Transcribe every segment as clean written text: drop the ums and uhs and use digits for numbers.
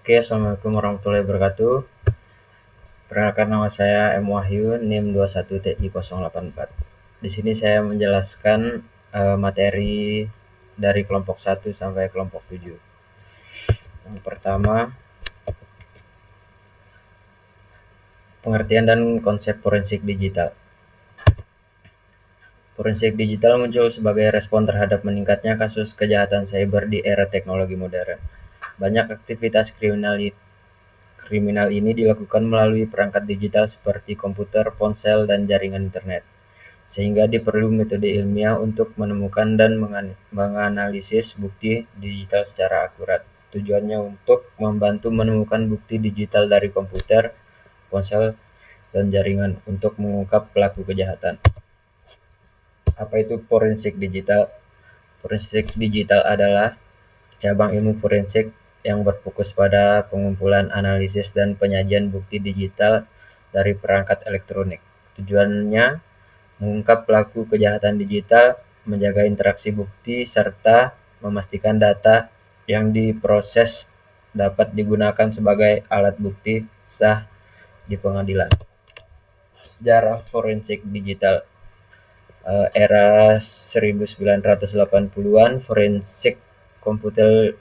Oke, Assalamualaikum warahmatullahi wabarakatuh. Perkenalkan, nama saya M. Wahyu, NIM 21TI084. Di sini saya menjelaskan materi dari kelompok 1 sampai kelompok 7. Yang pertama, pengertian dan konsep forensik digital. Forensik digital muncul sebagai respon terhadap meningkatnya kasus kejahatan cyber di era teknologi modern. Banyak aktivitas kriminal ini dilakukan melalui perangkat digital seperti komputer, ponsel, dan jaringan internet, sehingga diperlukan metode ilmiah untuk menemukan dan menganalisis bukti digital secara akurat. Tujuannya untuk membantu menemukan bukti digital dari komputer, ponsel, dan jaringan untuk mengungkap pelaku kejahatan. Apa itu forensik digital? Forensik digital adalah cabang ilmu forensik yang berfokus pada pengumpulan, analisis, dan penyajian bukti digital dari perangkat elektronik. Tujuannya mengungkap pelaku kejahatan digital, menjaga interaksi bukti, serta memastikan data yang diproses dapat digunakan sebagai alat bukti sah di pengadilan. Sejarah forensik digital. Era 1980-an, forensik komputer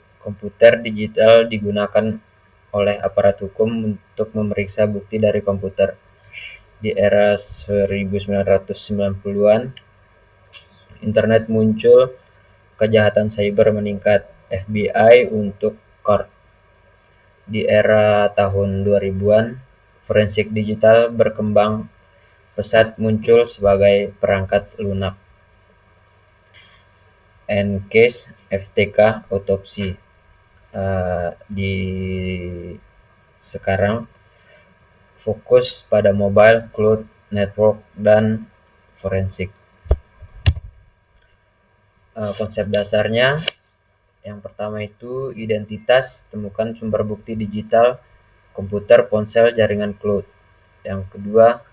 digital digunakan oleh aparat hukum untuk memeriksa bukti dari komputer. Di era 1990-an, internet muncul, kejahatan cyber meningkat, FBI untuk CORD. Di era tahun 2000-an, forensik digital berkembang pesat, muncul sebagai perangkat lunak, EnCase, FTK, otopsi. Di sekarang fokus pada mobile, cloud, network, dan forensik. Konsep dasarnya, yang pertama itu identitas, temukan sumber bukti digital, komputer, ponsel, jaringan cloud. Yang kedua,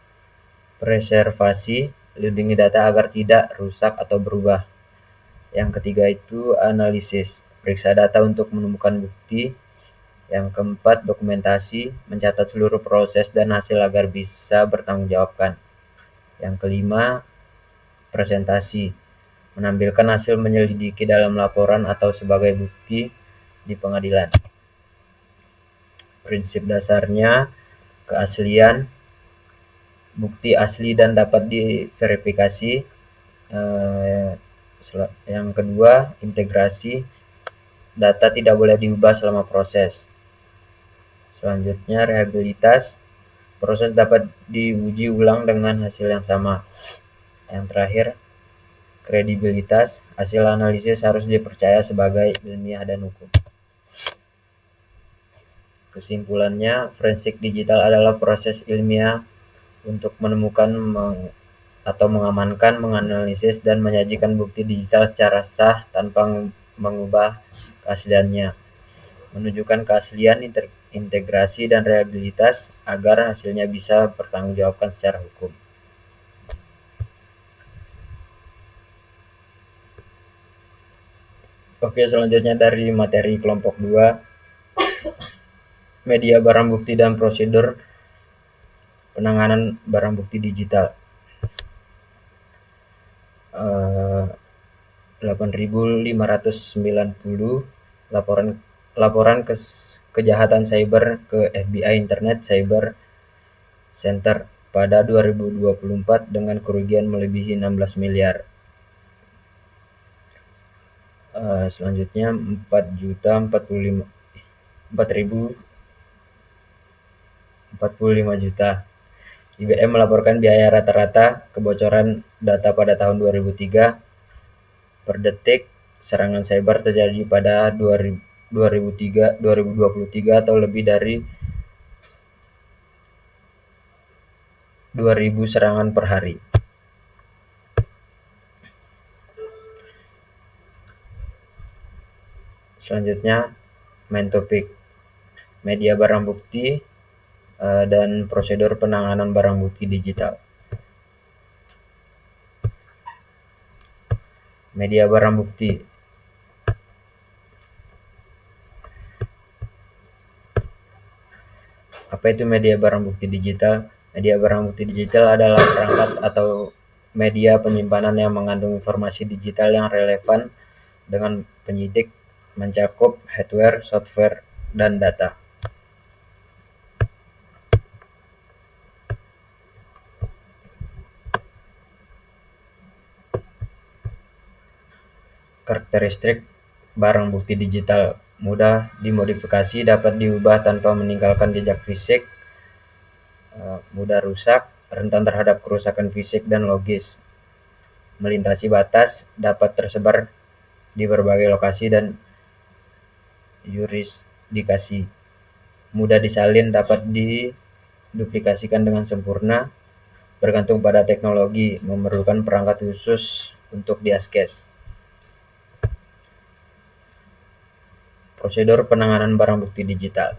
preservasi, lindungi data agar tidak rusak atau berubah. Yang ketiga itu analisis, periksa data untuk menemukan bukti. Yang keempat, dokumentasi, mencatat seluruh proses dan hasil agar bisa bertanggungjawabkan. Yang kelima, presentasi, menampilkan hasil menyelidiki dalam laporan atau sebagai bukti di pengadilan. Prinsip dasarnya, keaslian, bukti asli dan dapat diverifikasi. Yang kedua, integrasi, data tidak boleh diubah selama proses. Selanjutnya, rehabilitas, proses dapat diuji ulang dengan hasil yang sama. Yang terakhir, kredibilitas, hasil analisis harus dipercaya sebagai ilmiah dan hukum. Kesimpulannya, forensik digital adalah proses ilmiah untuk menemukan atau mengamankan, menganalisis, dan menyajikan bukti digital secara sah tanpa mengubah keasliannya, menunjukkan keaslian, integrasi, dan rehabilitas agar hasilnya bisa bertanggungjawabkan secara hukum. Oke, selanjutnya dari materi kelompok 2, media barang bukti dan prosedur penanganan barang bukti digital. 8.590 laporan kejahatan cyber ke FBI Internet Cyber Center pada 2024 dengan kerugian melebihi 16 miliar. Selanjutnya 4.045 juta. IBM melaporkan biaya rata-rata kebocoran data pada tahun 2003. Per detik, serangan cyber terjadi pada 2023 atau lebih dari 2.000 serangan per hari. Selanjutnya, main topik, media barang bukti dan prosedur penanganan barang bukti digital. Media barang bukti. Apa itu media barang bukti digital? Media barang bukti digital adalah perangkat atau media penyimpanan yang mengandung informasi digital yang relevan dengan penyidik, mencakup hardware, software, dan data. Karakteristik barang bukti digital: mudah dimodifikasi, dapat diubah tanpa meninggalkan jejak fisik, mudah rusak, rentan terhadap kerusakan fisik dan logis, melintasi batas, dapat tersebar di berbagai lokasi dan yurisdikasi, mudah disalin, dapat diduplikasikan dengan sempurna, bergantung pada teknologi, memerlukan perangkat khusus untuk diakses. Prosedur penanganan barang bukti digital.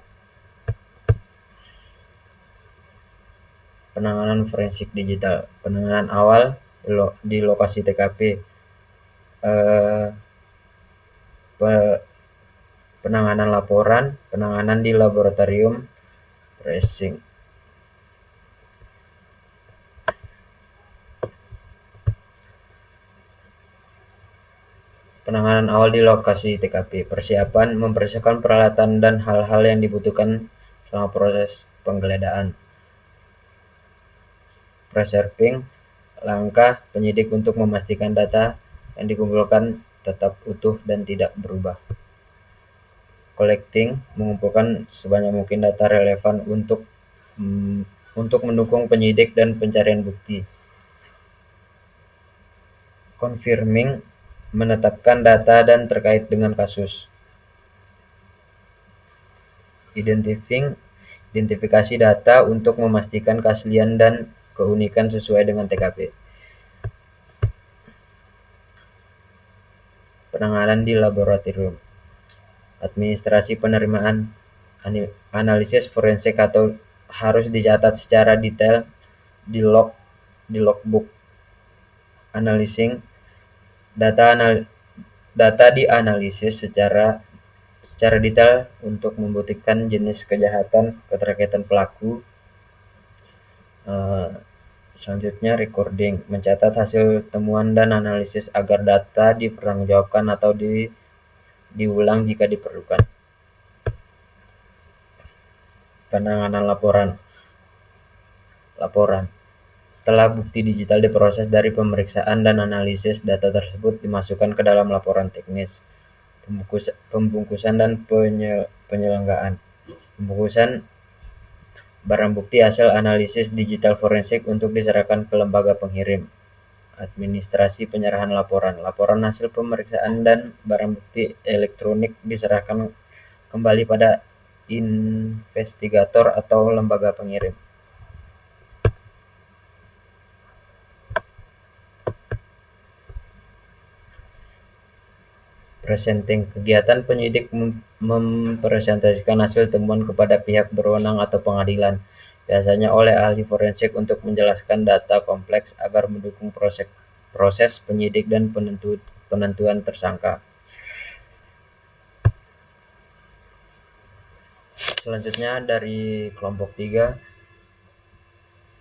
Penanganan forensik digital. Penanganan awal di lokasi TKP. Penanganan laporan, penanganan di laboratorium forensik. Penanganan awal di lokasi TKP. Persiapan, mempersiapkan peralatan dan hal-hal yang dibutuhkan selama proses penggeledahan. Preserving, langkah penyidik untuk memastikan data yang dikumpulkan tetap utuh dan tidak berubah. Collecting, mengumpulkan sebanyak mungkin data relevan untuk mendukung penyidik dan pencarian bukti. Confirming, menetapkan data dan terkait dengan kasus. Identifikasi data untuk memastikan keaslian dan keunikan sesuai dengan TKP. Penanganan di laboratorium. Administrasi penerimaan, analisis forensik atau harus dicatat secara detail di logbook. Analyzing, data dianalisis secara detail untuk membuktikan jenis kejahatan, keterkaitan pelaku. Selanjutnya recording, mencatat hasil temuan dan analisis agar data dipertanggungjawabkan atau diulang jika diperlukan. Penanganan laporan. Setelah bukti digital diproses dari pemeriksaan dan analisis, data tersebut dimasukkan ke dalam laporan teknis. Pembungkusan dan penyelenggaraan. Pembungkusan barang bukti hasil analisis digital forensik untuk diserahkan ke lembaga pengirim. Administrasi penyerahan laporan. Laporan hasil pemeriksaan dan barang bukti elektronik diserahkan kembali pada investigator atau lembaga pengirim. Presenting, kegiatan penyidik mempresentasikan hasil temuan kepada pihak berwenang atau pengadilan, biasanya oleh ahli forensik untuk menjelaskan data kompleks agar mendukung proses penyidik dan penentuan tersangka. Selanjutnya dari kelompok 3,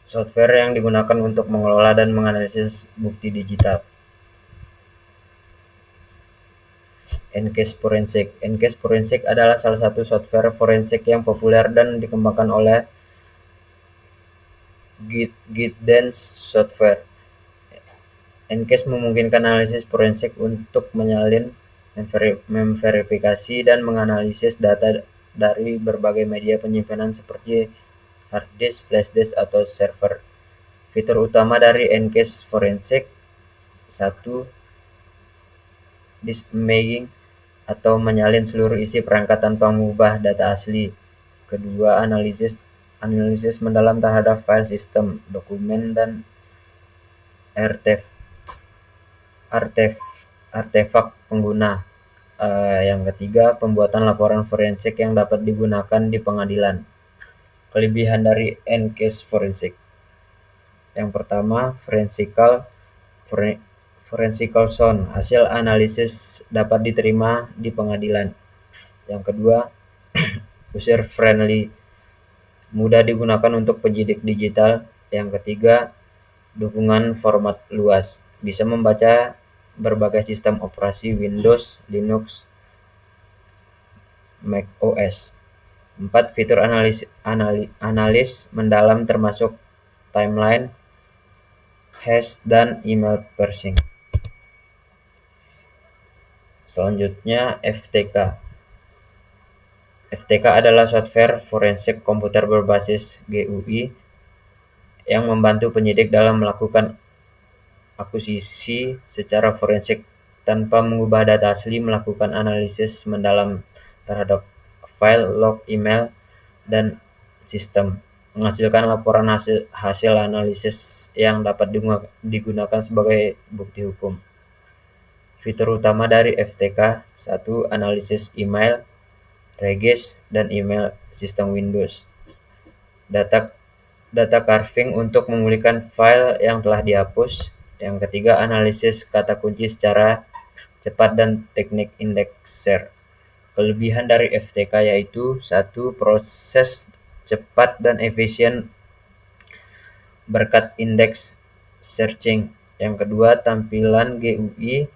software yang digunakan untuk mengelola dan menganalisis bukti digital. EnCase Forensic. EnCase Forensic adalah salah satu software forensik yang populer dan dikembangkan oleh Guidance Software. EnCase memungkinkan analisis forensik untuk menyalin, memverifikasi, dan menganalisis data dari berbagai media penyimpanan seperti hard disk, flash disk, atau server. Fitur utama dari EnCase Forensic: 1. Disk mapping atau menyalin seluruh isi perangkat tanpa mengubah data asli. Kedua, analisis mendalam terhadap file sistem, dokumen, dan artefak pengguna. Yang ketiga, pembuatan laporan forensik yang dapat digunakan di pengadilan. Kelebihan dari EnCase Forensic. Yang pertama, Forensical Sound, hasil analisis dapat diterima di pengadilan. Yang kedua, user friendly, mudah digunakan untuk penyidik digital. Yang ketiga, dukungan format luas, bisa membaca berbagai sistem operasi Windows, Linux, Mac OS. 4. Fitur analis mendalam termasuk timeline, hash, dan email phishing. Selanjutnya, FTK. FTK adalah software forensik komputer berbasis GUI yang membantu penyidik dalam melakukan akuisisi secara forensik tanpa mengubah data asli, melakukan analisis mendalam terhadap file, log, email, dan sistem, menghasilkan laporan hasil analisis yang dapat digunakan sebagai bukti hukum. Fitur utama dari FTK: 1. Analisis email, regis, dan email sistem Windows. Data carving untuk memulihkan file yang telah dihapus. Yang ketiga, analisis kata kunci secara cepat dan teknik indexer. Kelebihan dari FTK yaitu: 1. Proses cepat dan efisien berkat indeks searching. Yang kedua, tampilan GUI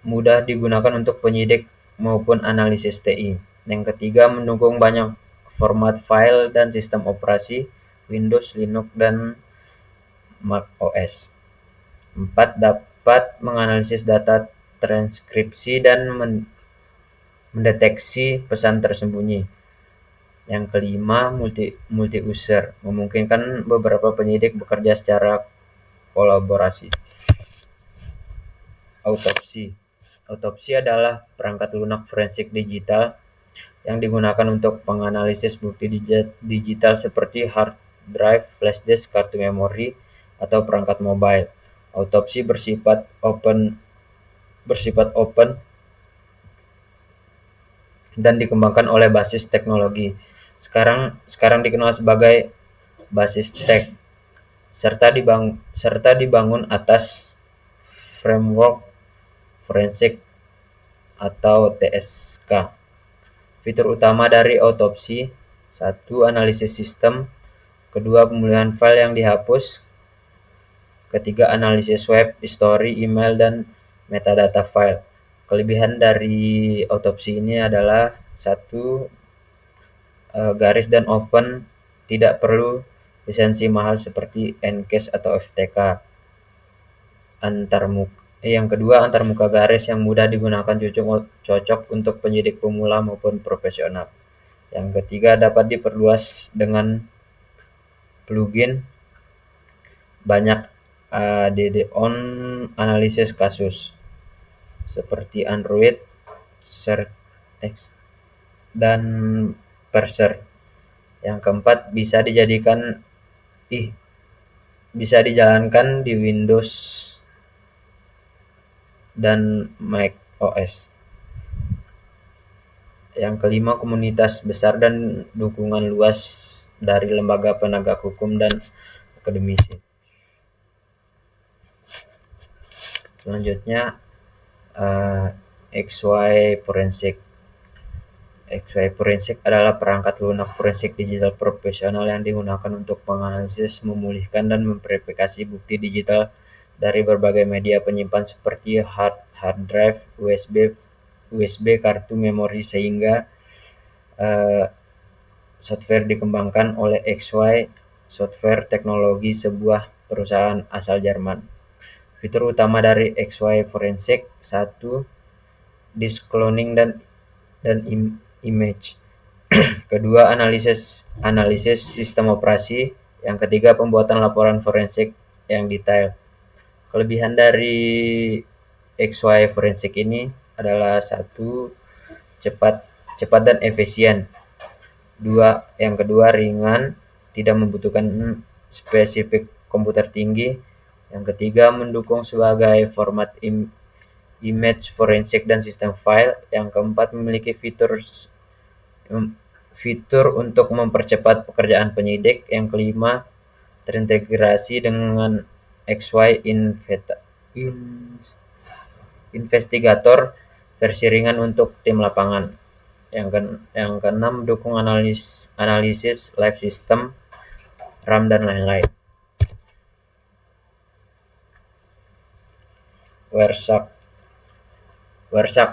mudah digunakan untuk penyidik maupun analisis TI. Yang ketiga, mendukung banyak format file dan sistem operasi Windows, Linux, dan Mac OS. 4. Dapat menganalisis data transkripsi dan mendeteksi pesan tersembunyi. Yang kelima, multi-user, memungkinkan beberapa penyidik bekerja secara kolaborasi. Autopsi adalah perangkat lunak forensik digital yang digunakan untuk menganalisis bukti digital seperti hard drive, flash disk, kartu memori, atau perangkat mobile. Autopsi bersifat open dan dikembangkan oleh basis teknologi. Sekarang dikenal sebagai basis tech, serta dibangun atas framework forensik atau TSK. Fitur utama dari autopsi: 1. Analisis sistem. 2. Pemulihan file yang dihapus. 3. Analisis web, history, email, dan metadata file. Kelebihan dari autopsi ini adalah: 1. Garis dan open, tidak perlu lisensi mahal seperti Ncase atau FTK. Yang kedua, antarmuka garis yang mudah digunakan, cocok untuk penyidik pemula maupun profesional. Yang ketiga, dapat diperluas dengan plugin banyak add-on analisis kasus seperti Android, SearchX, dan Parser. Yang keempat, bisa dijalankan di Windows dan Mac OS. Yang kelima, komunitas besar dan dukungan luas dari lembaga penegak hukum dan akademisi. Selanjutnya, XY Forensik. XY Forensik adalah perangkat lunak forensik digital profesional yang digunakan untuk menganalisis, memulihkan, dan memverifikasi bukti digital dari berbagai media penyimpan seperti hard drive, USB, kartu memori, sehingga software dikembangkan oleh XY Software Teknologi, sebuah perusahaan asal Jerman. Fitur utama dari XY Forensik: 1. Disk cloning dan image. Kedua, analisis sistem operasi. Yang ketiga, pembuatan laporan forensik yang detail. Kelebihan dari XY Forensik ini adalah: 1. Cepat dan efisien. Yang kedua, ringan, tidak membutuhkan spesifik komputer tinggi. Yang ketiga, mendukung sebagai format image forensik dan sistem file. Yang keempat, memiliki fitur untuk mempercepat pekerjaan penyidik. Yang kelima, terintegrasi dengan XY Investigator versi ringan untuk tim lapangan. Yang keenam, dukung analisis live system, RAM dan lain-lain. Wireshark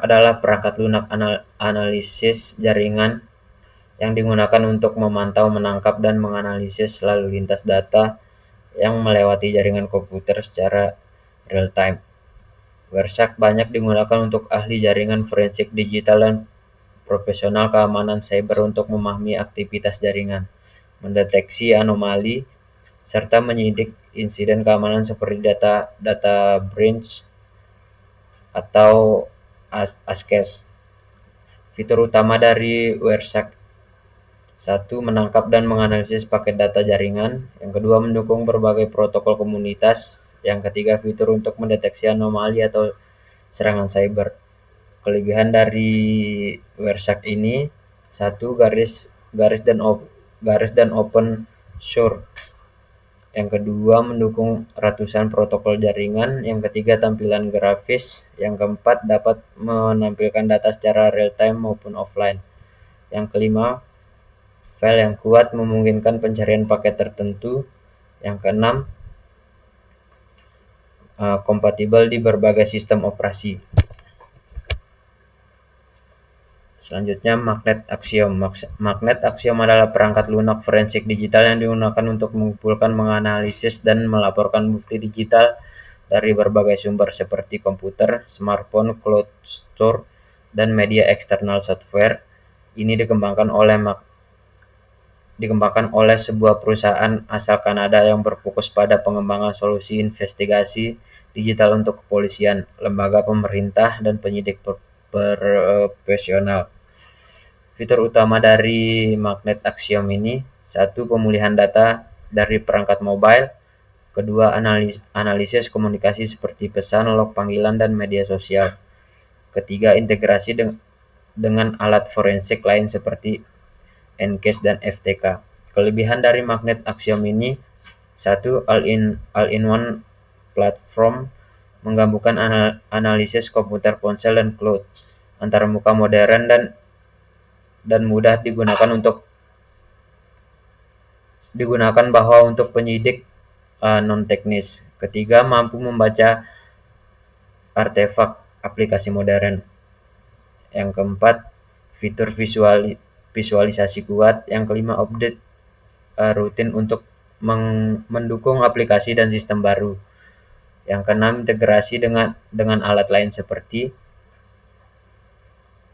adalah perangkat lunak analisis jaringan yang digunakan untuk memantau, menangkap, dan menganalisis lalu lintas data yang melewati jaringan komputer secara real-time. Wireshark banyak digunakan untuk ahli jaringan forensik digital dan profesional keamanan cyber untuk memahami aktivitas jaringan, mendeteksi anomali, serta menyidik insiden keamanan seperti data breach atau ASCII. Fitur utama dari Wireshark: 1. Menangkap dan menganalisis paket data jaringan. Yang kedua, mendukung berbagai protokol komunitas. Yang ketiga, fitur untuk mendeteksi anomali atau serangan cyber. Kelebihan dari Wireshark ini: 1. Garis dan open source. Yang kedua, mendukung ratusan protokol jaringan. Yang ketiga, tampilan grafis. Yang keempat, dapat menampilkan data secara real-time maupun offline. Yang kelima, file yang kuat memungkinkan pencarian paket tertentu. Yang keenam, kompatibel di berbagai sistem operasi. Selanjutnya, Magnet Axiom. Magnet Axiom adalah perangkat lunak forensik digital yang digunakan untuk mengumpulkan, menganalisis, dan melaporkan bukti digital dari berbagai sumber seperti komputer, smartphone, cloud store, dan media eksternal software. Ini dikembangkan oleh sebuah perusahaan asal Kanada yang berfokus pada pengembangan solusi investigasi digital untuk kepolisian, lembaga pemerintah, dan penyidik profesional. Fitur utama dari Magnet Axiom ini: 1. Pemulihan data dari perangkat mobile. Kedua, analisis komunikasi seperti pesan, log panggilan, dan media sosial. Ketiga, integrasi dengan alat forensik lain seperti NCASE dan FTK. Kelebihan dari Magnet Axiom ini: 1. All-in-one platform, menggabungkan analisis komputer, ponsel, dan cloud, antarmuka modern dan mudah digunakan bahwa untuk penyidik non-teknis. Ketiga, mampu membaca artefak aplikasi modern. Yang keempat, fitur visualisasi kuat. Yang kelima, update rutin untuk mendukung aplikasi dan sistem baru. Yang keenam, integrasi dengan alat lain seperti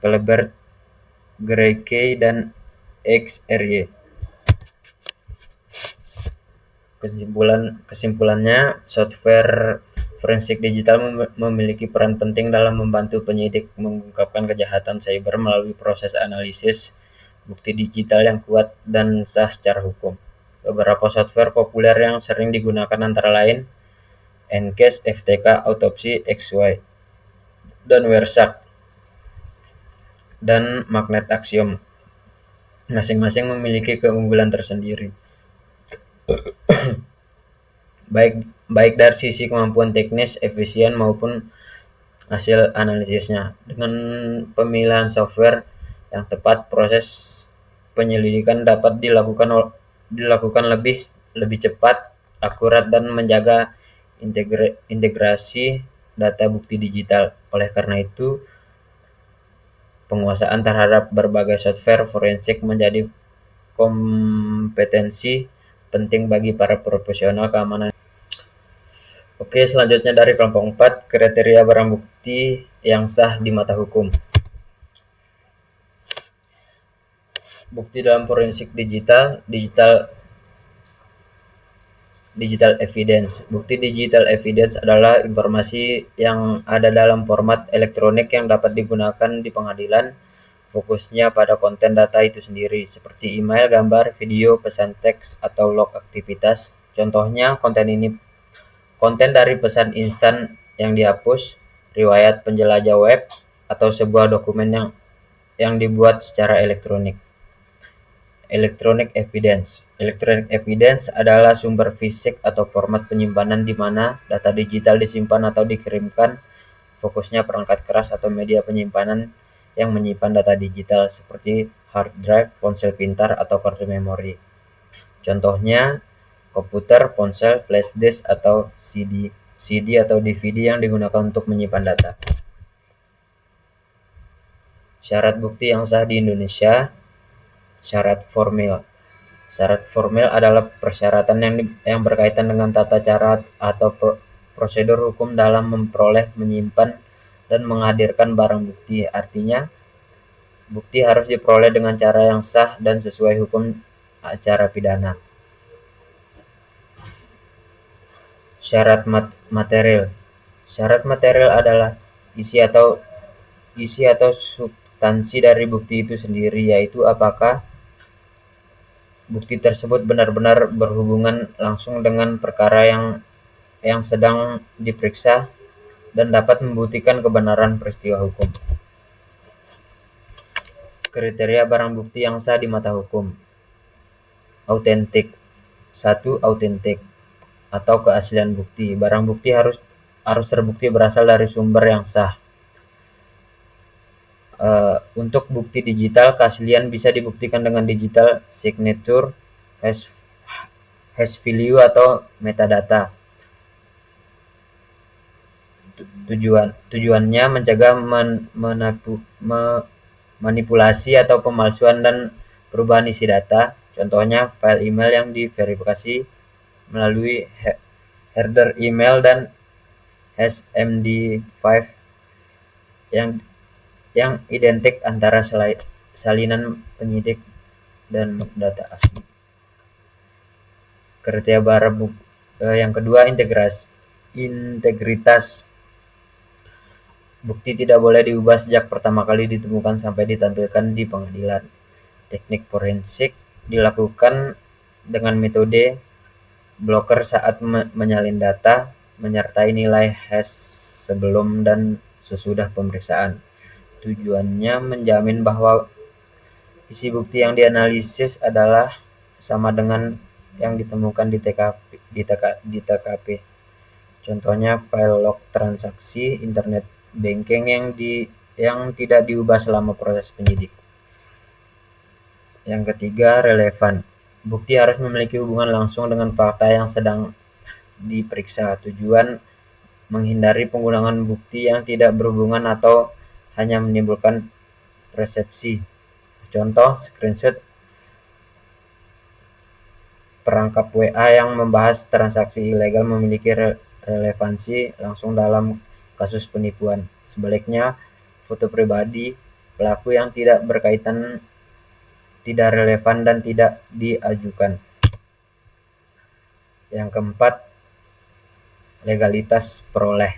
Kleber, Grey dan XRY. Kesimpulannya, software forensik digital memiliki peran penting dalam membantu penyidik mengungkapkan kejahatan cyber melalui proses analisis bukti digital yang kuat dan sah secara hukum. Beberapa software populer yang sering digunakan antara lain NCASE, FTK, Autopsy, XY, dan Wireshark dan Magnet Axiom. Masing-masing memiliki keunggulan tersendiri, baik dari sisi kemampuan teknis, efisien, maupun hasil analisisnya. Dengan pemilihan software yang tepat, proses penyelidikan dapat dilakukan lebih cepat, akurat, dan menjaga integrasi data bukti digital. Oleh karena itu, penguasaan terhadap berbagai software forensik menjadi kompetensi penting bagi para profesional keamanan. Oke, selanjutnya dari kelompok 4, kriteria barang bukti yang sah di mata hukum. Bukti dalam forensik digital evidence. Bukti digital evidence adalah informasi yang ada dalam format elektronik yang dapat digunakan di pengadilan. Fokusnya pada konten data itu sendiri, seperti email, gambar, video, pesan teks, atau log aktivitas. Contohnya, konten dari pesan instan yang dihapus, riwayat penjelajah web, atau sebuah dokumen yang dibuat secara elektronik. Electronic evidence. Electronic evidence adalah sumber fisik atau format penyimpanan di mana data digital disimpan atau dikirimkan. Fokusnya perangkat keras atau media penyimpanan yang menyimpan data digital seperti hard drive, ponsel pintar, atau kartu memori. Contohnya, komputer, ponsel, flash disk, atau CD atau DVD yang digunakan untuk menyimpan data. Syarat bukti yang sah di Indonesia. Syarat formil. Syarat formil adalah persyaratan yang berkaitan dengan tata cara atau prosedur hukum dalam memperoleh, menyimpan, dan menghadirkan barang bukti. Artinya, bukti harus diperoleh dengan cara yang sah dan sesuai hukum acara pidana. Syarat material. Syarat material adalah isi atau substansi dari bukti itu sendiri, yaitu apakah bukti tersebut benar-benar berhubungan langsung dengan perkara yang sedang diperiksa dan dapat membuktikan kebenaran peristiwa hukum. Kriteria barang bukti yang sah di mata hukum. Autentik. 1. Autentik atau keaslian bukti. Barang bukti harus terbukti berasal dari sumber yang sah. Untuk bukti digital, keaslian bisa dibuktikan dengan digital signature, hash value, atau metadata. Tujuannya mencegah manipulasi atau pemalsuan dan perubahan isi data. Contohnya, file email yang diverifikasi melalui header email dan HMD5 yang identik antara salinan penyidik dan data asli. Kriteria barang bukti yang kedua, integritas. Bukti tidak boleh diubah sejak pertama kali ditemukan sampai ditampilkan di pengadilan. Teknik forensik dilakukan dengan metode blocker saat menyalin data, menyertai nilai hash sebelum dan sesudah pemeriksaan. Tujuannya menjamin bahwa isi bukti yang dianalisis adalah sama dengan yang ditemukan di TKP. Contohnya, file log transaksi internet banking yang tidak diubah selama proses penyidik. Yang ketiga, relevan. Bukti harus memiliki hubungan langsung dengan fakta yang sedang diperiksa. Tujuan menghindari penggunaan bukti yang tidak berhubungan atau hanya menimbulkan persepsi. Contoh, screenshot perangkap WA yang membahas transaksi ilegal memiliki relevansi langsung dalam kasus penipuan. Sebaliknya, foto pribadi pelaku yang tidak berkaitan tidak relevan dan tidak diajukan. Yang keempat, legalitas peroleh.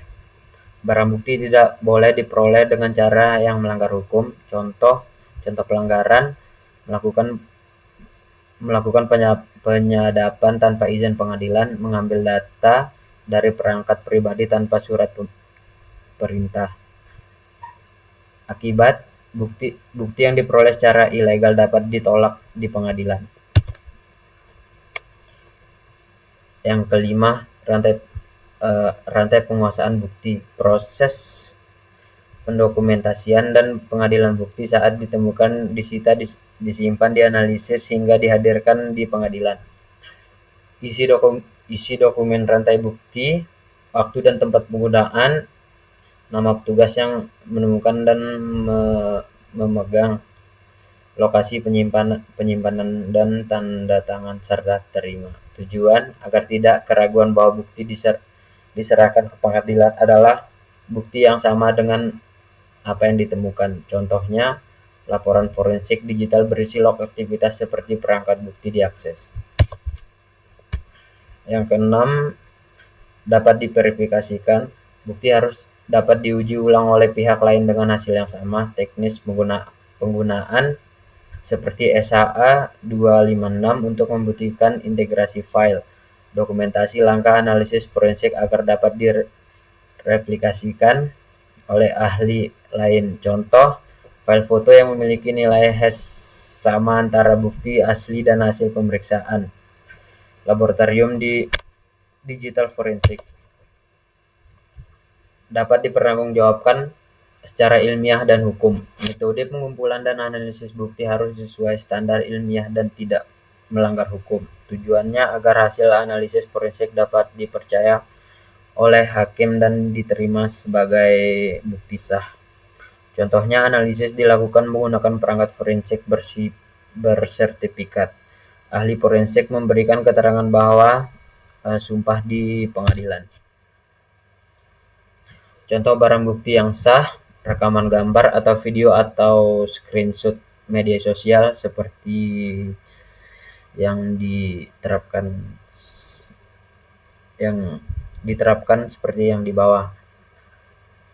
Barang bukti tidak boleh diperoleh dengan cara yang melanggar hukum. Contoh pelanggaran: melakukan penyadapan tanpa izin pengadilan, mengambil data dari perangkat pribadi tanpa surat perintah. Akibat, bukti yang diperoleh secara ilegal dapat ditolak di pengadilan. Yang kelima, rantai penguasaan bukti. Proses pendokumentasian dan pengadilan bukti saat ditemukan, disita, disimpan, dianalisis, hingga dihadirkan di pengadilan. Isi dokumen rantai bukti, waktu dan tempat penggunaan, nama petugas yang menemukan dan memegang, lokasi penyimpanan dan tanda tangan serta terima. Tujuan agar tidak keraguan bahwa bukti diserahkan ke pengadilan adalah bukti yang sama dengan apa yang ditemukan. Contohnya, laporan forensik digital berisi log aktivitas seperti perangkat bukti diakses. Yang keenam, dapat diverifikasikan. Bukti harus dapat diuji ulang oleh pihak lain dengan hasil yang sama. Teknis penggunaan seperti SHA 256 untuk membuktikan integrasi file, dokumentasi langkah analisis forensik agar dapat direplikasikan oleh ahli lain. Contoh, file foto yang memiliki nilai hash sama antara bukti asli dan hasil pemeriksaan. Laboratorium di digital forensik dapat dipertanggungjawabkan secara ilmiah dan hukum. Metode pengumpulan dan analisis bukti harus sesuai standar ilmiah dan tidak melanggar hukum. Tujuannya agar hasil analisis forensik dapat dipercaya oleh hakim dan diterima sebagai bukti sah. Contohnya, analisis dilakukan menggunakan perangkat forensik bersertifikat. Ahli forensik memberikan keterangan bahwa sumpah di pengadilan. Contoh barang bukti yang sah, rekaman gambar atau video atau screenshot media sosial seperti yang diterapkan seperti yang di bawah.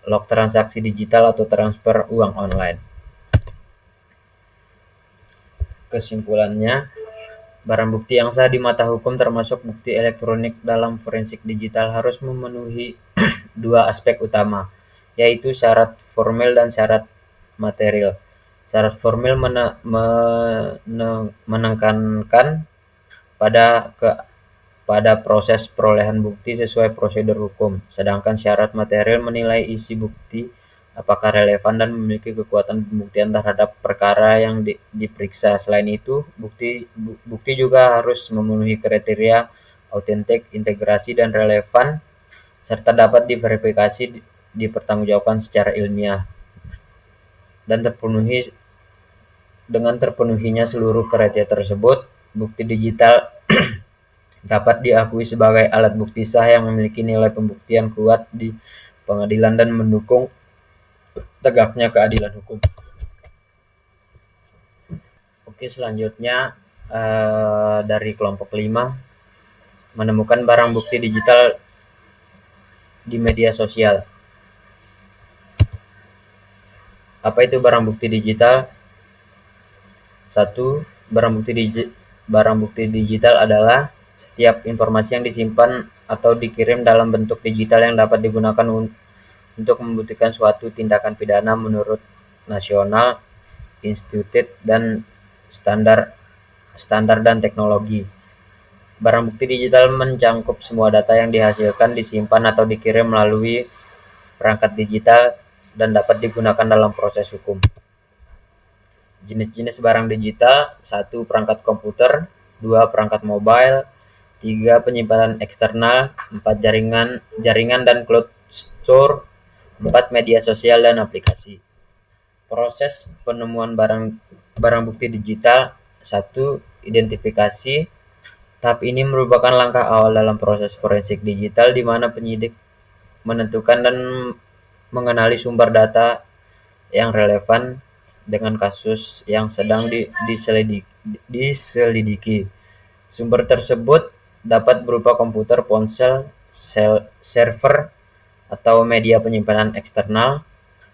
Log transaksi digital atau transfer uang online. Kesimpulannya, barang bukti yang sah di mata hukum termasuk bukti elektronik dalam forensik digital harus memenuhi dua aspek utama, yaitu syarat formil dan syarat material. Syarat formil menekankan pada proses perolehan bukti sesuai prosedur hukum, sedangkan syarat material menilai isi bukti apakah relevan dan memiliki kekuatan pembuktian terhadap perkara yang diperiksa. Selain itu, bukti juga harus memenuhi kriteria autentik, integrasi, dan relevan, serta dapat diverifikasi dipertanggungjawabkan secara ilmiah. Dan dengan terpenuhinya seluruh kriteria tersebut, bukti digital dapat diakui sebagai alat bukti sah yang memiliki nilai pembuktian kuat di pengadilan dan mendukung tegaknya keadilan hukum. Oke, selanjutnya dari kelompok 5, menemukan barang bukti digital di media sosial. Apa itu barang bukti digital? 1. Barang bukti digital adalah setiap informasi yang disimpan atau dikirim dalam bentuk digital yang dapat digunakan untuk membuktikan suatu tindakan pidana menurut nasional, institut, dan standar dan teknologi. Barang bukti digital mencakup semua data yang dihasilkan, disimpan, atau dikirim melalui perangkat digital dan dapat digunakan dalam proses hukum. Jenis-jenis barang digital: 1. Perangkat komputer, 2. Perangkat mobile, 3. Penyimpanan eksternal, 4. Jaringan dan cloud store, 4. Media sosial dan aplikasi. Proses penemuan barang bukti digital. 1. Identifikasi. Tahap ini merupakan langkah awal dalam proses forensik digital di mana penyidik menentukan dan mengenali sumber data yang relevan dengan kasus yang sedang diselidiki. Sumber tersebut dapat berupa komputer, ponsel, server, atau media penyimpanan eksternal,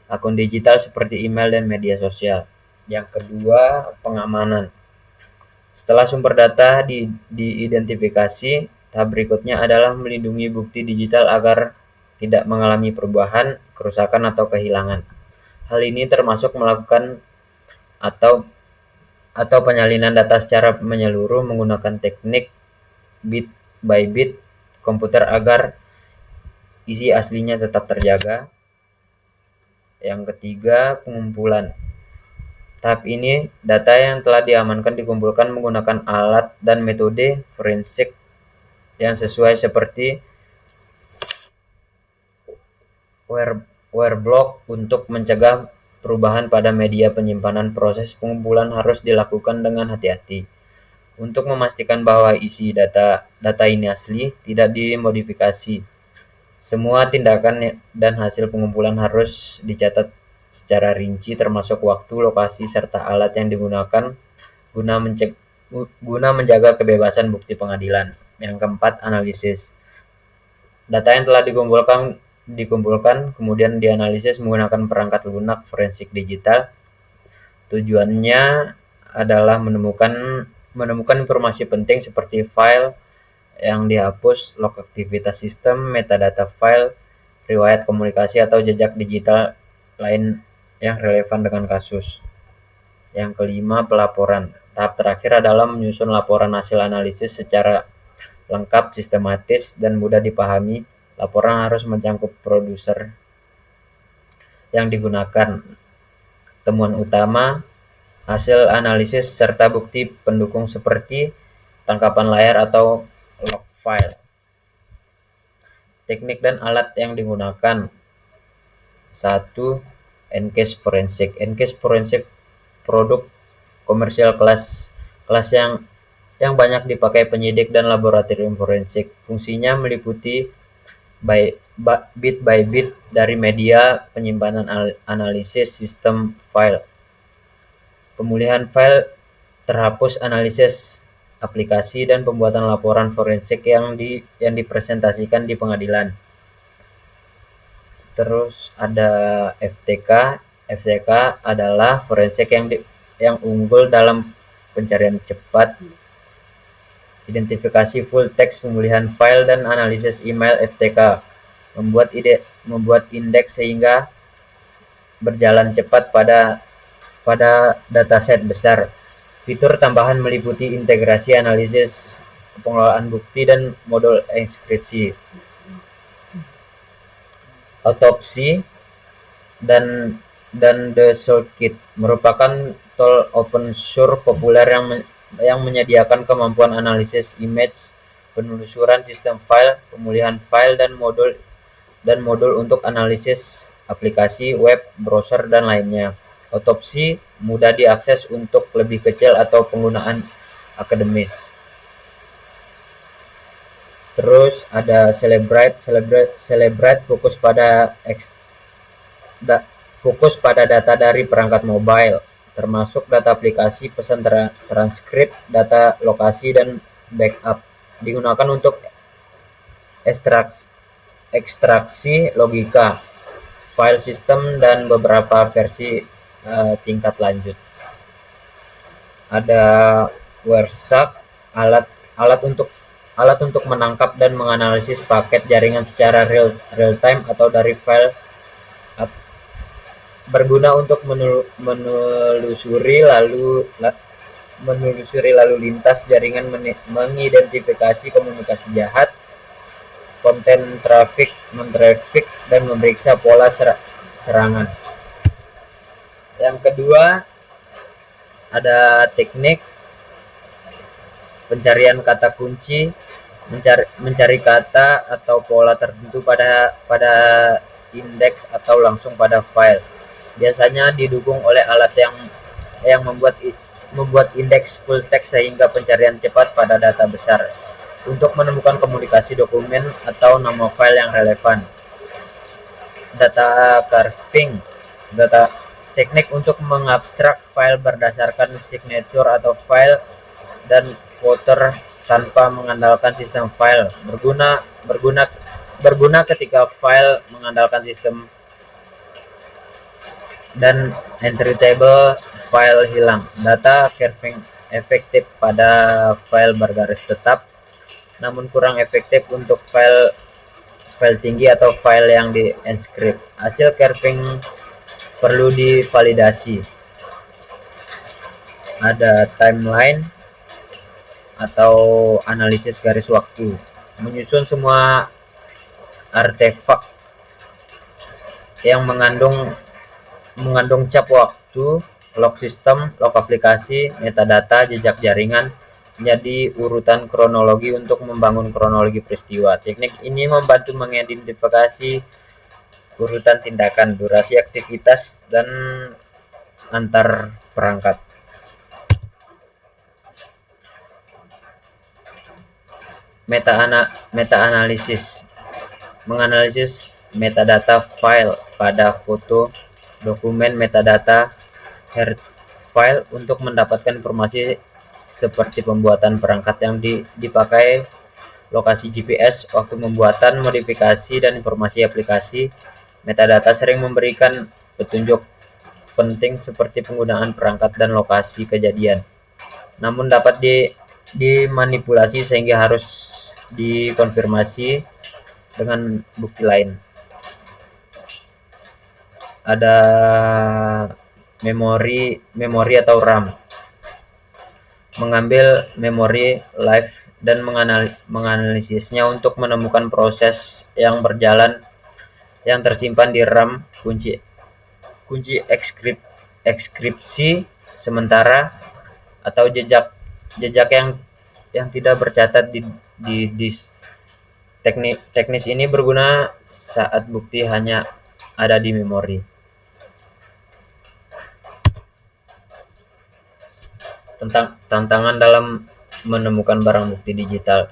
akun digital seperti email dan media sosial. Yang kedua, pengamanan. Setelah sumber data diidentifikasi, tahap berikutnya adalah melindungi bukti digital agar tidak mengalami perubahan, kerusakan, atau kehilangan. Hal ini termasuk melakukan atau penyalinan data secara menyeluruh menggunakan teknik bit by bit komputer agar isi aslinya tetap terjaga. Yang ketiga, pengumpulan. Tahap ini, data yang telah diamankan dikumpulkan menggunakan alat dan metode forensik yang sesuai seperti Werblock untuk mencegah perubahan pada media penyimpanan. Proses pengumpulan harus dilakukan dengan hati-hati untuk memastikan bahwa isi data ini asli, tidak dimodifikasi. Semua tindakan dan hasil pengumpulan harus dicatat secara rinci termasuk waktu, lokasi, serta alat yang digunakan guna menjaga kebebasan bukti pengadilan. Yang keempat, analisis. Data yang telah dikumpulkan kemudian dianalisis menggunakan perangkat lunak forensik digital. Tujuannya adalah menemukan informasi penting seperti file yang dihapus, log aktivitas sistem, metadata file, riwayat komunikasi, atau jejak digital lain yang relevan dengan kasus. Yang kelima, pelaporan. Tahap terakhir adalah menyusun laporan hasil analisis secara lengkap, sistematis, dan mudah dipahami. Laporan harus mencakup yang digunakan, temuan utama, hasil analisis, serta bukti pendukung seperti tangkapan layar atau log file. Teknik dan alat yang digunakan. 1. Encase forensik. Encase forensik produk komersial kelas yang banyak dipakai penyidik dan laboratorium forensik. Fungsinya meliputi bit by bit dari media penyimpanan analisis sistem file, pemulihan file, terhapus analisis aplikasi, dan pembuatan laporan forensik yang dipresentasikan di pengadilan. Terus ada FTK. FTK adalah forensik yang unggul dalam pencarian cepat, identifikasi full text, pemulihan file, dan analisis email. FTK membuat indeks sehingga berjalan cepat pada dataset besar. Fitur tambahan meliputi integrasi analisis, pengelolaan bukti, dan modul enkripsi. Autopsy dan The Salt Kit merupakan tool open source populer yang menyediakan kemampuan analisis image, penelusuran sistem file, pemulihan file, dan modul untuk analisis aplikasi web, browser, dan lainnya. Autopsy mudah diakses untuk lebih kecil atau penggunaan akademis. Terus ada Celebrite. Celebrite fokus pada data dari perangkat mobile, termasuk data aplikasi, pesan transkrip, data lokasi, dan backup. Digunakan untuk ekstraksi logika, file system, dan beberapa versi tingkat lanjut. Ada Wireshark, alat untuk menangkap dan menganalisis paket jaringan secara real time atau dari file, berguna untuk menelusuri lalu lintas jaringan, mengidentifikasi komunikasi jahat, konten traffic, non-traffic, dan memeriksa pola serangan. Yang kedua ada teknik pencarian kata kunci, mencari kata atau pola tertentu pada indeks atau langsung pada file. Biasanya didukung oleh alat yang membuat indeks full text sehingga pencarian cepat pada data besar untuk menemukan komunikasi, dokumen, atau nama file yang relevan. Data carving, teknik untuk mengabstrak file berdasarkan signature atau file dan footer tanpa mengandalkan sistem file. Berguna ketika file mengandalkan sistem dan entry table file hilang. Data carving efektif pada file bergaris tetap, namun kurang efektif untuk file tinggi atau file yang di-encrypt. Hasil carving perlu divalidasi. Ada timeline atau analisis garis waktu, menyusun semua artefak yang mengandung cap waktu, log sistem, log aplikasi, metadata, jejak jaringan, menjadi urutan kronologi untuk membangun kronologi peristiwa. Teknik ini membantu mengidentifikasi urutan tindakan, durasi aktivitas, dan antar perangkat. Meta-analisis menganalisis metadata file pada foto, dokumen, metadata file untuk mendapatkan informasi seperti pembuatan perangkat yang dipakai, lokasi GPS, waktu pembuatan, modifikasi, dan informasi aplikasi. Metadata sering memberikan petunjuk penting seperti penggunaan perangkat dan lokasi kejadian, namun dapat dimanipulasi sehingga harus dikonfirmasi dengan bukti lain. Ada memori atau RAM. Mengambil memori live dan menganalisisnya untuk menemukan proses yang berjalan yang tersimpan di RAM. kunci ekskripsi sementara atau jejak yang tidak bercatat di disk. Teknis ini berguna saat bukti hanya ada di memori. Tantangan dalam menemukan barang bukti digital.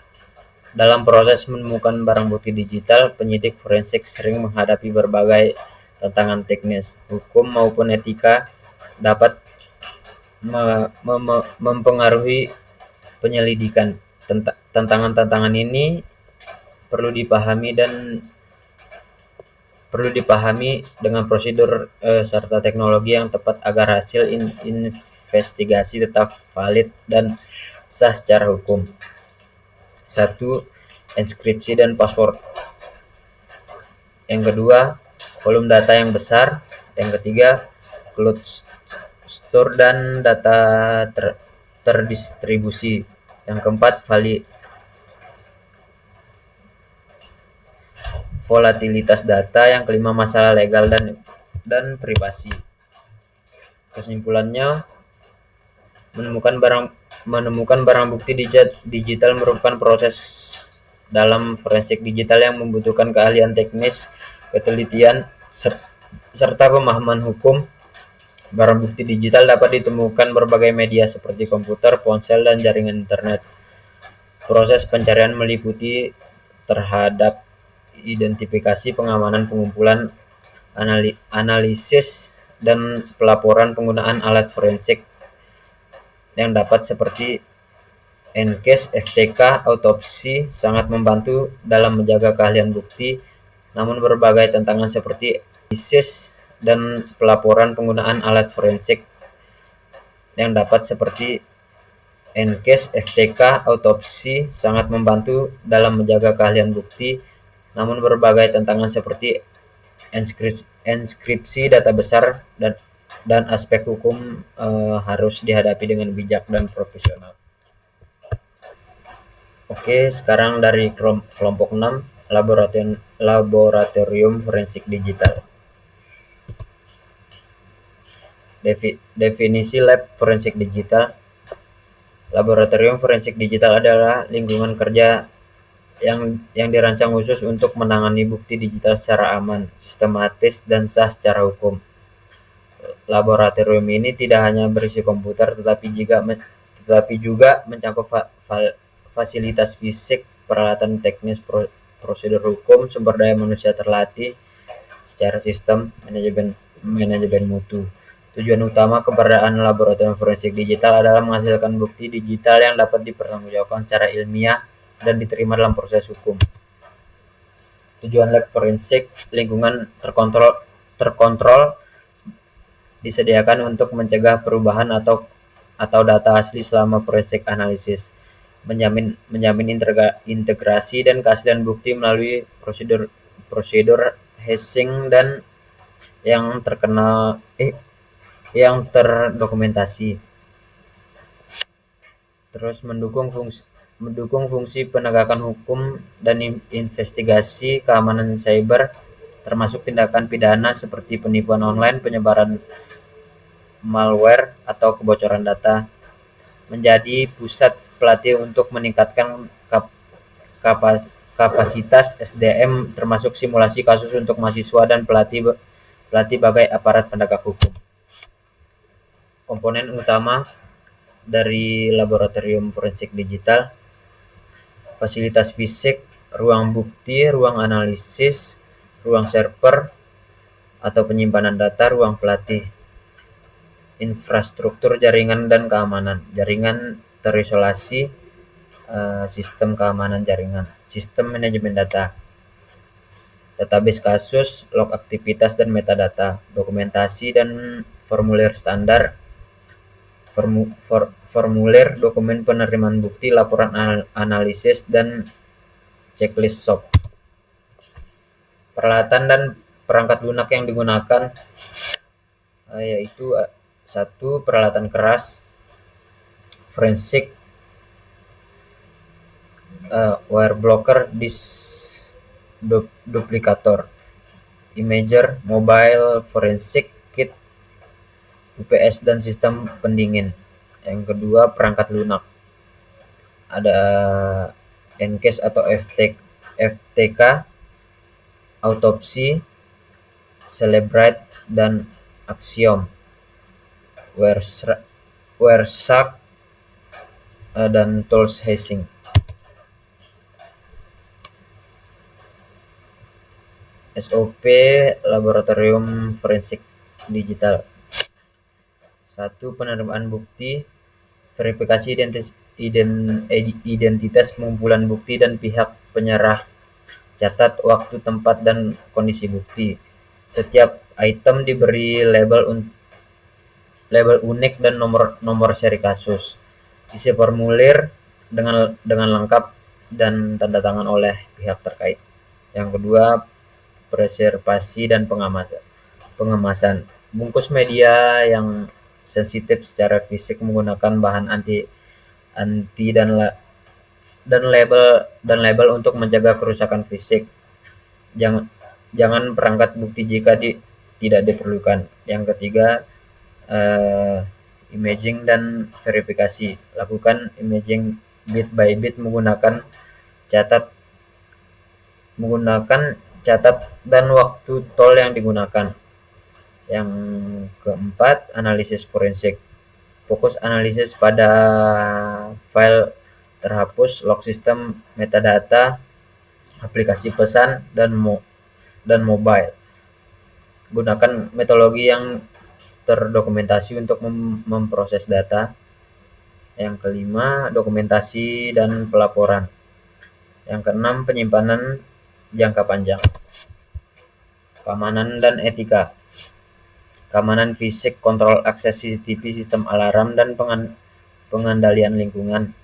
Dalam proses menemukan barang bukti digital, penyidik forensik sering menghadapi berbagai tantangan teknis, hukum maupun etika dapat mempengaruhi penyelidikan. Tantangan-tantangan ini perlu dipahami dengan prosedur serta teknologi yang tepat agar hasil investigasi tetap valid dan sah secara hukum. 1. Enskripsi dan password. Yang kedua, volume data yang besar. Yang ketiga, cloud store dan data terdistribusi. Yang keempat, volatilitas data. Yang kelima, masalah legal dan privasi. Kesimpulannya, menemukan barang bukti digital merupakan proses dalam forensik digital yang membutuhkan keahlian teknis, ketelitian, serta pemahaman hukum. Barang bukti digital dapat ditemukan berbagai media seperti komputer, ponsel, dan jaringan internet. Proses pencarian meliputi terhadap identifikasi, pengamanan, pengumpulan, analisis, dan pelaporan penggunaan alat forensik yang dapat seperti NCASE, FTK, autopsi sangat membantu dalam menjaga keahlian bukti, namun berbagai tantangan seperti analisis dan pelaporan penggunaan alat forensik yang dapat seperti NCASE, FTK, autopsi sangat membantu dalam menjaga keahlian bukti, namun berbagai tantangan seperti enskripsi data besar dan aspek hukum harus dihadapi dengan bijak dan profesional. Oke, sekarang dari kelompok 6, laboratorium forensik digital. Definisi lab forensik digital. Laboratorium forensik digital adalah lingkungan kerja yang dirancang khusus untuk menangani bukti digital secara aman, sistematis, dan sah secara hukum. Laboratorium ini tidak hanya berisi komputer, tetapi juga mencakup fasilitas fisik, peralatan teknis, prosedur hukum, sumber daya manusia terlatih secara sistem, manajemen mutu. Tujuan utama keberadaan laboratorium forensik digital adalah menghasilkan bukti digital yang dapat dipertanggungjawabkan secara ilmiah dan diterima dalam proses hukum. Tujuan lab forensik, lingkungan terkontrol disediakan untuk mencegah perubahan atau data asli selama forensik analisis, menjamin integrasi dan keaslian bukti melalui prosedur hashing dan yang terdokumentasi. Terus mendukung fungsi penegakan hukum dan investigasi keamanan cyber, termasuk tindakan pidana seperti penipuan online, penyebaran malware, atau kebocoran data. Menjadi pusat pelatih untuk meningkatkan kapasitas SDM, termasuk simulasi kasus untuk mahasiswa dan pelatih bagai aparat penegak hukum. Komponen utama dari laboratorium forensik digital: fasilitas fisik, ruang bukti, ruang analisis, ruang server atau penyimpanan data, ruang pelatih. Infrastruktur jaringan dan keamanan. Jaringan terisolasi, sistem keamanan jaringan, sistem manajemen data, database kasus, log aktivitas dan metadata, dokumentasi dan formulir standar, formulir dokumen penerimaan bukti, laporan analisis, dan checklist SOP. Peralatan dan perangkat lunak yang digunakan yaitu 1. Peralatan keras forensik, wire blocker, disk duplicator, imager, mobile forensic kit, UPS dan sistem pendingin. Yang kedua, perangkat lunak. Ada NCAS atau FTK, Autopsy, Celebrite, dan Axiom. Wireshark dan Tools Hazing. SOP Laboratorium Forensik Digital. 1. Penerimaan bukti, verifikasi identitas, pengumpulan bukti dan pihak penyerah, catat waktu, tempat, dan kondisi bukti. Setiap item diberi label unik dan nomor seri kasus. Isi formulir dengan lengkap dan tanda tangan oleh pihak terkait. Yang kedua, preservasi dan pengemasan. Bungkus media yang sensitif secara fisik menggunakan bahan anti dan label untuk menjaga kerusakan fisik. Jangan perangkat bukti jika tidak diperlukan. Yang ketiga, imaging dan verifikasi. Lakukan imaging bit by bit menggunakan catat dan waktu tol yang digunakan. Yang keempat, analisis forensik. Fokus analisis pada file terhapus, log sistem, metadata, aplikasi pesan, dan mobile. Gunakan metodologi yang terdokumentasi untuk memproses data. Yang kelima, dokumentasi dan pelaporan. Yang keenam, penyimpanan jangka panjang. Keamanan dan etika. Keamanan fisik, kontrol akses CCTV, sistem alarm, dan pengendalian lingkungan.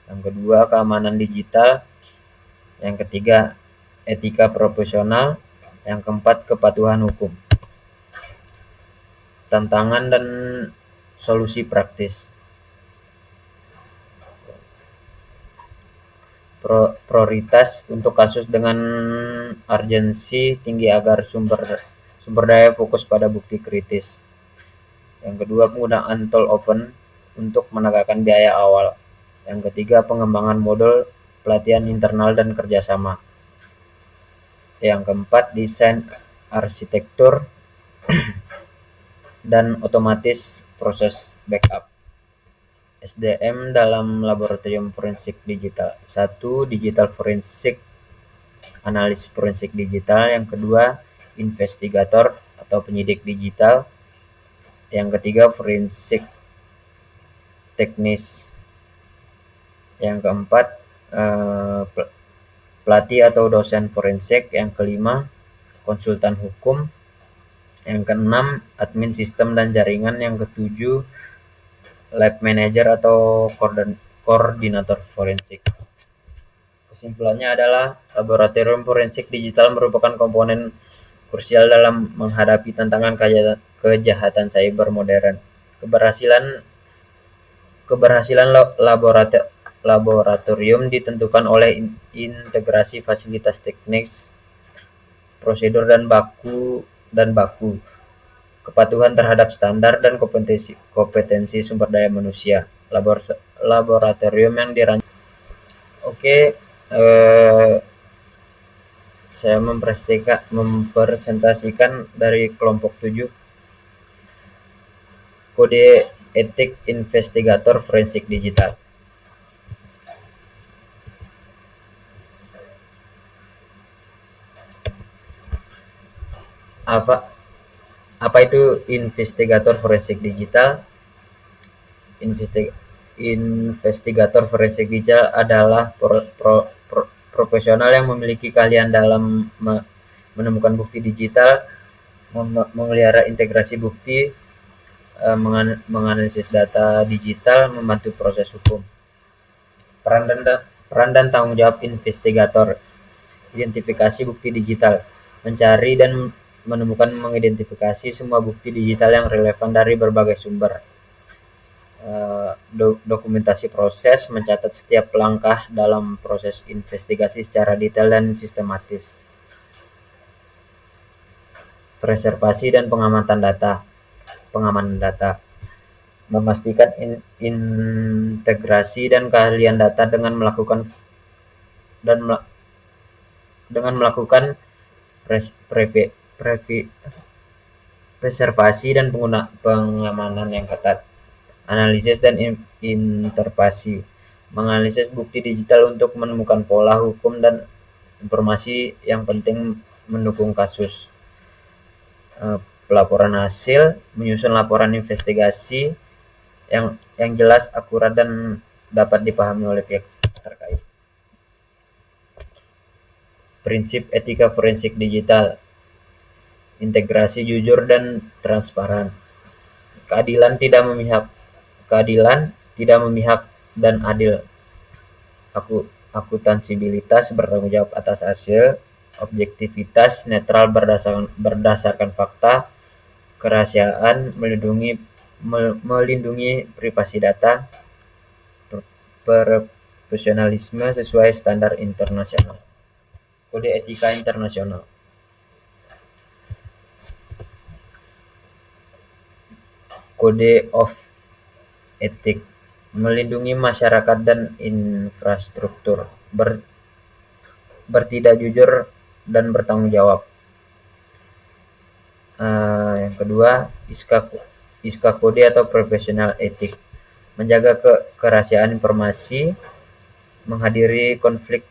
Yang kedua, keamanan digital. Yang ketiga, etika profesional. Yang keempat, kepatuhan hukum. Tantangan dan solusi praktis. Prioritas untuk kasus dengan urgensi tinggi agar sumber daya fokus pada bukti kritis. Yang kedua, penggunaan tool open untuk menegakkan biaya awal. Yang ketiga, pengembangan modul, pelatihan internal, dan kerjasama. Yang keempat, desain arsitektur dan otomatis proses backup. SDM dalam laboratorium forensik digital. 1. Digital forensik, analis forensik digital. Yang kedua, investigator atau penyidik digital. Yang ketiga, forensik teknis. Yang keempat, pelatih atau dosen forensik. Yang kelima, konsultan hukum. Yang keenam, admin sistem dan jaringan. Yang ketujuh, lab manager atau koordinator forensik. Kesimpulannya adalah laboratorium forensik digital merupakan komponen krusial dalam menghadapi tantangan kejahatan cyber modern. Keberhasilan laboratorium ditentukan oleh integrasi fasilitas teknis, prosedur dan baku, kepatuhan terhadap standar, dan kompetensi sumber daya manusia. Laboratorium yang dirancang. Oke, saya mempresentasikan dari kelompok 7, kode etik investigator forensik digital. Apa itu investigator forensik digital? Investigator forensik digital adalah profesional yang memiliki keahlian dalam menemukan bukti digital, memelihara integrasi bukti, menganalisis data digital, membantu proses hukum. Peran dan tanggung jawab investigator: identifikasi bukti digital, mencari dan mengidentifikasi semua bukti digital yang relevan dari berbagai sumber. Dokumentasi proses, mencatat setiap langkah dalam proses investigasi secara detail dan sistematis. Preservasi dan pengamatan data, pengamanan data, memastikan integrasi dan keahlian data dengan melakukan preservasi dan pengamanan yang ketat. Analisis dan interpretasi, menganalisis bukti digital untuk menemukan pola hukum dan informasi yang penting mendukung kasus. Pelaporan hasil, menyusun laporan investigasi yang jelas, akurat, dan dapat dipahami oleh pihak terkait. Prinsip etika forensik digital, integrasi jujur dan transparan, keadilan tidak memihak dan adil, akutansibilitas, bertanggung jawab atas hasil, objektivitas, netral berdasarkan fakta, kerahasiaan, melindungi privasi data, profesionalisme sesuai standar internasional. Kode etika internasional. Kode of Etik, melindungi masyarakat dan infrastruktur, bertindak jujur dan bertanggung jawab. Yang kedua, ISKA kode atau profesional etik, menjaga kerahasiaan informasi, menghadiri konflik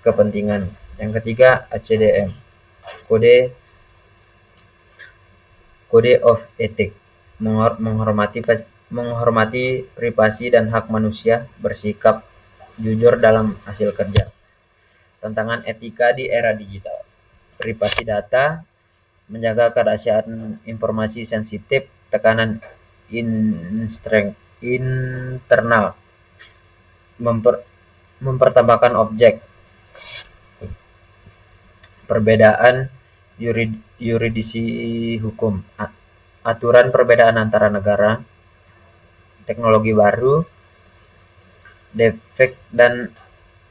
kepentingan. Yang ketiga, ACDM, kode of etik, menghormati privasi dan hak manusia, bersikap jujur dalam hasil kerja. Tantangan etika di era digital, privasi data, menjaga kerahasiaan informasi sensitif, tekanan internal, mempertambahkan objek, perbedaan yuridisi hukum, aturan perbedaan antara negara, teknologi baru, defek dan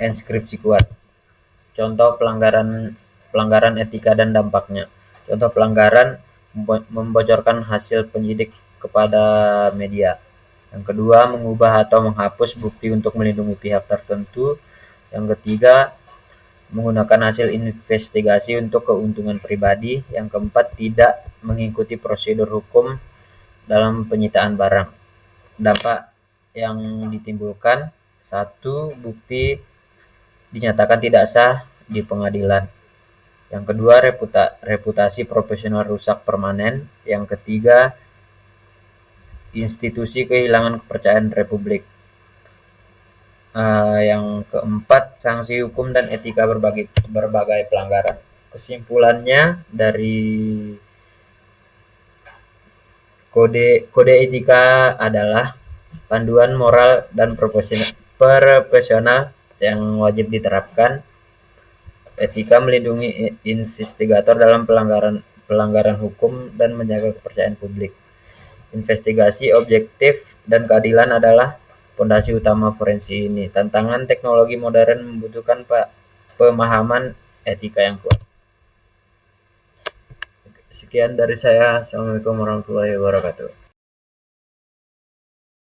enskripsi kuat. Contoh pelanggaran etika dan dampaknya. Contoh pelanggaran, membocorkan hasil penyidik kepada media. Yang kedua, mengubah atau menghapus bukti untuk melindungi pihak tertentu. Yang ketiga, menggunakan hasil investigasi untuk keuntungan pribadi. Yang keempat, tidak mengikuti prosedur hukum dalam penyitaan barang. Dampak yang ditimbulkan: 1. Bukti dinyatakan tidak sah di pengadilan. Yang kedua, reputasi profesional rusak permanen. Yang ketiga, institusi kehilangan kepercayaan Republik. Yang keempat, sanksi hukum dan etika berbagai pelanggaran. Kesimpulannya dari kode etika adalah panduan moral dan profesional yang wajib diterapkan. Etika melindungi investigator dalam pelanggaran hukum dan menjaga kepercayaan publik. Investigasi objektif dan keadilan adalah fondasi utama forensik ini. Tantangan teknologi modern membutuhkan pemahaman etika yang kuat. Sekian dari saya. Assalamualaikum warahmatullahi wabarakatuh.